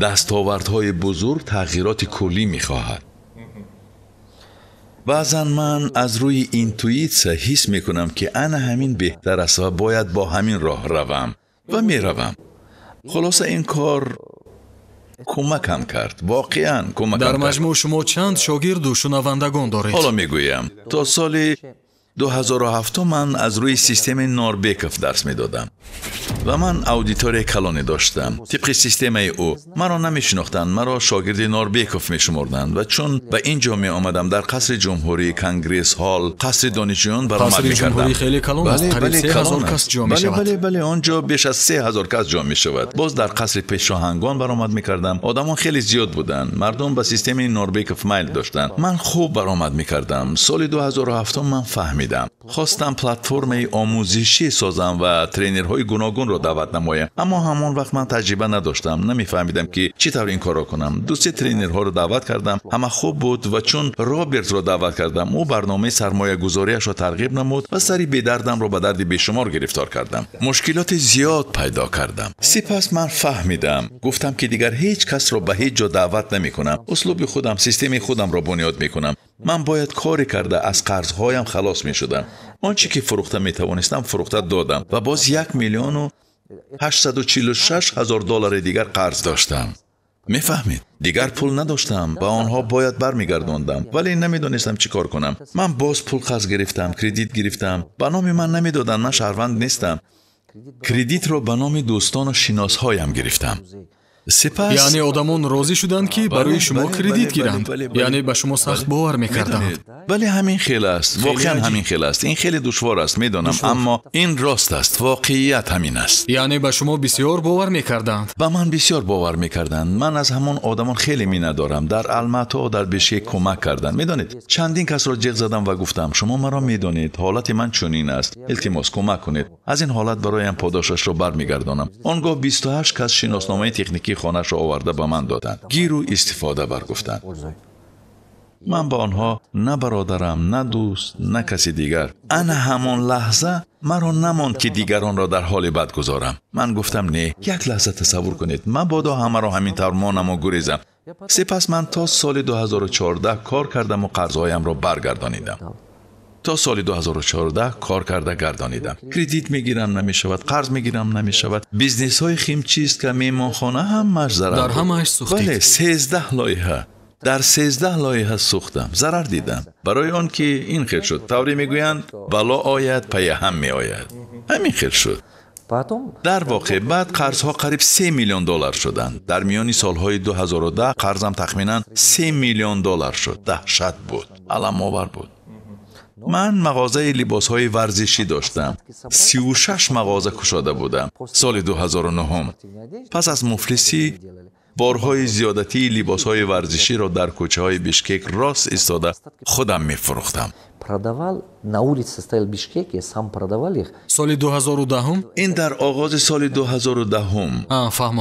دستاوردهای بزرگ تغییرات کلی میخواهد. بعضا من از روی اینتویت حس میکنم که انا همین بهتر است و باید با همین راه روم و میروم. خلاصه این کار کمکم کرد، واقعا کمکم کرد. در مجموع شما چند شاگرد و شنوندگان دارید؟ حالا میگویم تا سال 2007 من از روی سیستم نوربیکوف درس میدادم و من اودیتور کلانی داشتم. طبق سیستم او مرا نمیشناختند، مرا شاگرد نوربیکوف میشمردند و چون به اینجا می آمدم در قصر جمهوری، کنگرس هال، قصر دانشجویان برآمد میکردم. قصر جمهوری خیلی کلان است، قریب 3000 کس جا می شود. بله آنجا بیش از 3000 کس جا می شود. باز در قصر پیشاهنگان برآمد میکردم. آدمان خیلی زیاد بودند، مردم به سیستم نوربیکوف میل داشتند. من خوب برآمد میکردم. سال 2007 من فهمیدم خواستم پلتفرم آموزشی سازم و ترینرهای گوناگون را دعوت نمایم، اما همان وقت من تجربه نداشتم، نمیفهمیدم که چطور این کار را کنم. دو سه ترینرها را دعوت کردم، همه خوب بود و چون رابرت را دعوت کردم او برنامه سرمایه گذاریش را ترغیب نمود و سری به دردم را به درد بیشمار گرفتار کردم. مشکلات زیاد پیدا کردم. سپس من فهمیدم، گفتم که دیگر هیچ کس را به هیچ جا دعوت نمی کنم. اسلوب خودم، سیستم خودم را بنیاد می کنم. من باید کاری کرده از قرضهایم خلاص می شدم. آنچه که فروخته می توانستم فروخته دادم و باز 1,846,000 دلار دیگر قرض داشتم. میفهمید؟ دیگر پول نداشتم، با آنها باید برمیگرداندم، ولی نمیدونستم چی کار کنم. من باز پول قرض گرفتم، کردیت گرفتم. به نام من نمیدادن، من شهروند نیستم. کردیت رو به نام دوستان و شناسهایم گرفتم. سپس یعنی آدمان راضی شدند که برای شما کردیت گیرند، یعنی به شما سخت باور میکردند. ولی همین خیلی است، واقعا همین خیلی است. این خیلی دشوار است میدانم، اما این راست است، واقعیت همین است. یعنی به شما بسیار باور میکردند؟ به من بسیار باور میکردند. من از همان آدمان خیلی میندارم. در الماتا در بشکه کمک کردند. میدانید چندین کس را جیغ زدم و گفتم شما مرا میدانید، حالت من چنین است، التماس کمک کنید. از این حالت برایم پاداشش را برمیگردانم. آنگاه 28 کس شناسنامه تکنیکی خانه‌اش را آورده به من دادند. گیر و استفاده برگفتند. من با آنها نه برادرم، نه دوست، نه کسی دیگر. انا همان لحظه مرا نماند که دیگران را در حال بد گذارم. من گفتم نه، یک لحظه تصور کنید، مبادا همه را همینطور مانم و گریزم. سپس من تا سال 2014 کار کردم و قرضهایم را برگردانیدم. تا سال 2014 کار کرده گردانیدم. کردیت میگیرم نمیشود، قرض میگیرم نمیشود. بیزنس های خیمچی است که میمانخانه هم مجزره. در همه‌اش سوختید؟ بله، 13 لایحه. در 13 لایحه سوختم، ضرر دیدم. برای آن که این خیر شد. طوری میگویند بلا آید پی هم می آید. همین خیر شد. در واقع بعد قرضها قریب 3 میلیون دلار شدند. در میان سالهای 2010 قرضم تخمینا 3 میلیون دلار شد. دهشت بود، علم آور بود. من مغازه لباسهای ورزشی داشتم. 36 مغازه گشاده بودم سال 2009. پس از مفلسی بارهای زیادتی لباسهای ورزشی را در کوچه های بیشکک راست ایستاده خودم میفروختم. سال 2010 این در آغاز سال 2010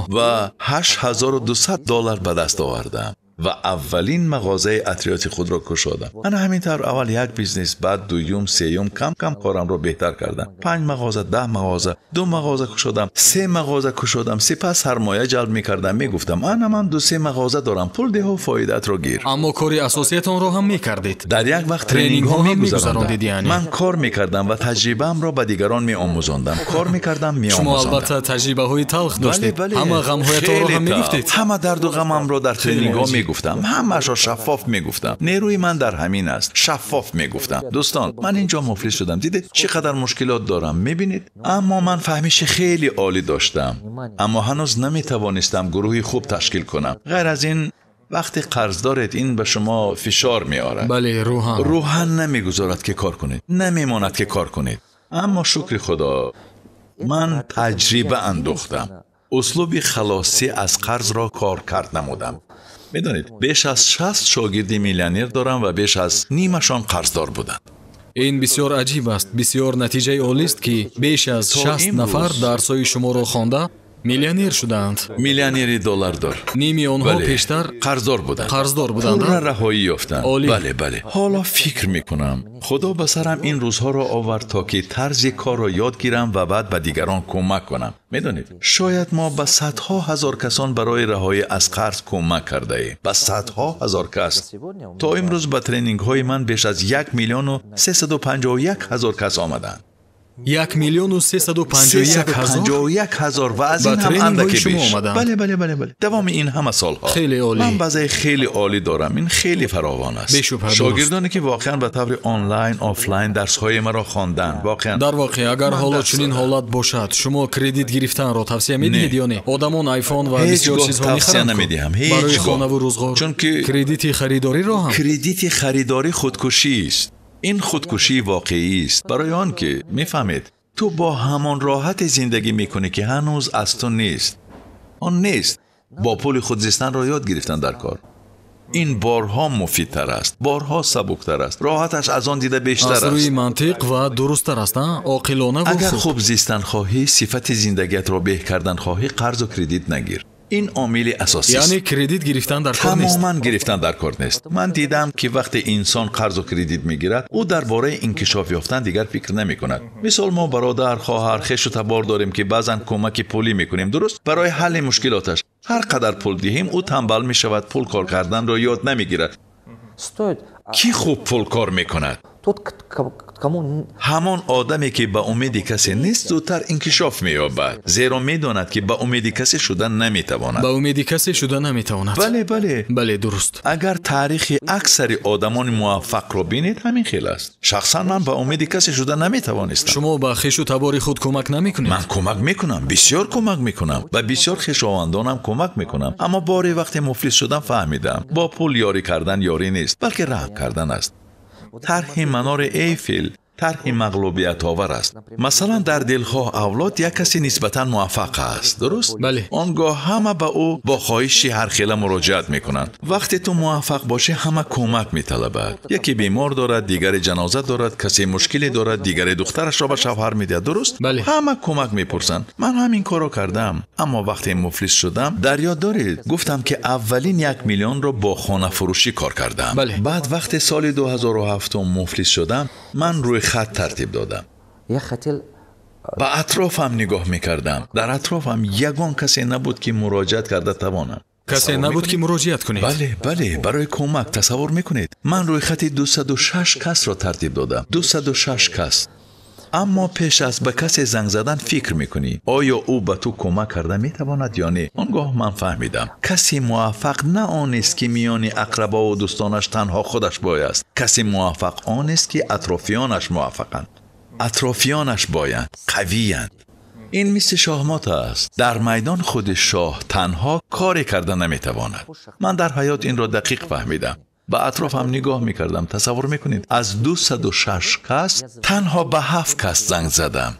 و 8200 دلار به دست آوردم و اولین مغازه عطریات خود را گشادم. من همینطور اول یک بیزنس، بعد دوم، سوم، کم کم کارم را بهتر کردم. 5 مغازه، 10 مغازه، 2 مغازه گشادم، 3 مغازه گشادم. سپس سرمایه جلب می‌کردم، میگفتم من 2-3 مغازه دارم، پول ده و فایده‌ات را گیر. اما کاری اساسیتون رو هم می‌کردید. در یک وقت ترینینگ ها می‌گذراندید. یعنی من کار می‌کردم و تجربه‌ام را به دیگران می‌آموزاندم. کار می‌کردم، می‌آموزاندم. شما البته تجربه‌های تلخ داشتید. همه غم‌هایتون رو هم می‌گفتید. همه درد و غمم را در ترینینگ ها میگفتم، همه‌اش را شفاف میگفتم. نیروی من در همین است، شفاف میگفتم. دوستان، من اینجا مفلس شدم، دیدید چقدر مشکلات دارم، میبینید؟ اما من فهمیش خیلی عالی داشتم، اما هنوز نمیتوانستم گروهی خوب تشکیل کنم. غیر از این وقتی قرض دارید این به شما فشار میآورد. بله، روحاً نمیگذارد که کار کنید، نمیماند که کار کنید. اما شکر خدا من تجربه اندوختم. اسلوب خلاصی از قرض را کار کرد نمودم. میدونید بیش از 60 شاگرد میلیونر دارم و بیش از نیمشان قرضدار بودند. این بسیار عجیب است. بسیار نتیجه عالی است که بیش از 60 نفر درس‌های شما را خوانده миллионер шуданд. миллионери доллардор. Ними онҳо Бале. пештар қарздор буданд. қарздор буданд. пулро раҳоӣ ёфтанд. Олӣ. бале. ҳоло фикр мекунам. худо ба сарам ин рӯзҳоро овард то ки тарзи корро ёд гирам ва баъд ба дигарон кӯмак конам. медонед, шояд мо ба садҳо ҳазор касон барои раҳоӣ аз қарз кӯмак кардаем. ба садҳо ҳазор кас. то имрӯз ба тренингҳои ман беш аз 1 миллиону 351 ҳазор кас омаданд. 1 миллиону 351 ҳазор. ва аз Ба ин ҳам тренингҳои андаке шумо беш. омаданд? бале. давоми ин ҳама солҳо. Хеле олӣ. ман базаи хеле олӣ дорам. ин хеле фаровон аст. Бешубҳа дуруст. шогирдоне ки воқеан ба таври онлайн, офлайн дарсҳои маро хонданд. воқеан дар воқеъ агар Ман ҳоло дарс чунин дорам. ҳолат бошад, шумо кредит гирифтанро тавсия медиҳед ё не? одамон айфон ва ҳеҷ бисёр гоҳ чизҳо тавсия мехаранд намедиҳам. барои ҳеҷ гоҳ. хонаву рӯзғор. Чунки кредити харидориро ҳам кредити харидорӣ худкушист. ин худкушии воқеист. барои он ки мефаҳмед, ту бо ҳамон роҳати зиндагӣ мекунӣ ки ҳанӯз аз ту нест. он нест. бо пули худ зистанро ёд гирифтан дар кор. ин борҳо муфидтар аст, борҳо сабуктар аст, роҳаташ аз он дида бештар аз рӯи аст. мантиқ ва дурусттар аст, оқилона ва агар хуб. хуб зистан хоҳӣ, сифати зиндагиятро беҳ кардан хоҳӣ, қарзу кредит нагир. ин омили асосист. яъне кредит гирифтан дар кор нест. тамоман гирифтан дар кор нест. ман дидам ки вақте инсон қарзу кредит мегирад, ӯ дар бораи инкишоф ёфтан дигар фикр намекунад. мисол мо бародар, хоҳар, хешу табор дорем ки баъзан кӯмаки пулӣ мекунем, дуруст? барои ҳалли мушкилоташ ҳар қадар пул диҳем, ӯ танбал мешавад, пул кор карданро ёд намегирад. ки хуб пул кор мекунад? ҳамон одаме ки ба умеди касе нест зудтар инкишоф меёбад, зеро медонад ки ба умеди касе шуда наметавонад. ба умеди касе шуда наметавонад. бале дуруст. агар таърихи аксари одамони муваффақро бинед, ҳамин хел аст. шахсан ман ба умеди касе шуда наметавонистам. шумо ба хешу табори худ кӯмак намекунед? ман кӯмак мекунам, бисёр кӯмак мекунам, ба бисёр хешовандонам кӯмак мекунам, аммо бори вақте муфлис шудам фаҳмидам бо пул ёрӣ кардан ёрӣ нест, балки раҳм кардан аст. тарҳи манори эйфел тарҳи мағлубиятовар аст. масалан дар дилхоҳ авлод як касе нисбатан муваффақ аст, дуруст? бале. он гоҳ ҳама ба ӯ бо хоҳиши ҳархела муроҷиат мекунанд. вақте ту муваффақ бошӣ, ҳама кӯмак металабад. яке бемор дорад, дигаре ҷаноза дорад, касе мушкиле дорад, дигаре духтарашро ба шавҳар медиҳад, дуруст? бале. ҳама кӯмак мепурсанд. ман ҳамин корро кардам, аммо вақте муфлис шудам, дар ёд доред гуфтам ки аввалин 1 миллионро бо хонафурӯшӣ кор кардам. бале. баъд вақте соли 2007 муфлис шудам, ман рӯи хат тартиб додам. ба атрофам нигоҳ мекардам. дар атрофам ягон касе набуд ки муроҷиат карда тавонад. касе набуд ки муроҷиат кунед? бале, барои кӯмак. тасаввур мекунед, ман рӯи хати 206 касро тартиб додам. 206 кас. аммо пеш аз ба касе занг задан фикр мекунӣ, оё ӯ ба ту кӯмак карда метавонад ё не? он гоҳ ман фаҳмидам, каси муваффақ на онест ки миёни ақрабову дӯстонаш танҳо худаш бой аст. каси муваффақ онест ки атрофиёнаш муваффақанд. атрофиёнаш боянд, қавиянд. ин мисли шоҳмот аст. дар майдон худи шоҳ танҳо коре карда наметавонад. ман дар ҳаёт инро дақиқ фаҳмидам. ба атрофам нигоҳ мекардам. тасаввур мекунед, аз 206 кас танҳо ба 7 кас занг задам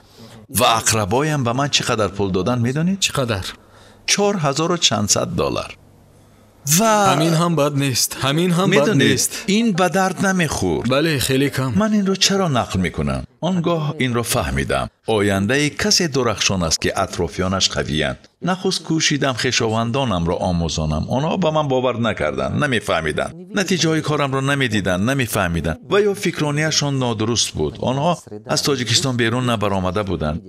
ва ақрабоям ба ман чӣ қадар пул додан медонед? чӣ қадар? $4400. ва ҳамин ҳам бад нест. ҳамин ҳам бад нест. ин ба дард намехӯрд. бале, хеле кам. ман инро чаро нақл мекунам? он гоҳ инро фаҳмидам. ояндаи касе дурахшон аст ки атрофиёнаш қавиянд. нахуст кӯшидам хешовандонамро омӯзонам. онҳо ба ман бовар накарданд, намефаҳмиданд. натиҷаҳои корамро намедиданд, намефаҳмиданд ва ё фикронияшон нодуруст буд. онҳо аз тоҷикистон берун набаромада буданд.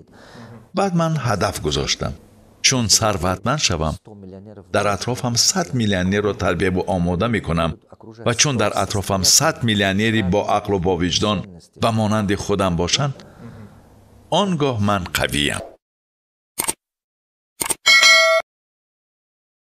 баъд ман ҳадаф гузоштам. чун сарватманд шавам, дар атрофам 100 миллионерро тарбияву омода мекунам ва чун дар атрофам 100 миллионери бо ақлу бо виҷдон ба монанди худам бошанд, он гоҳ ман қавиям.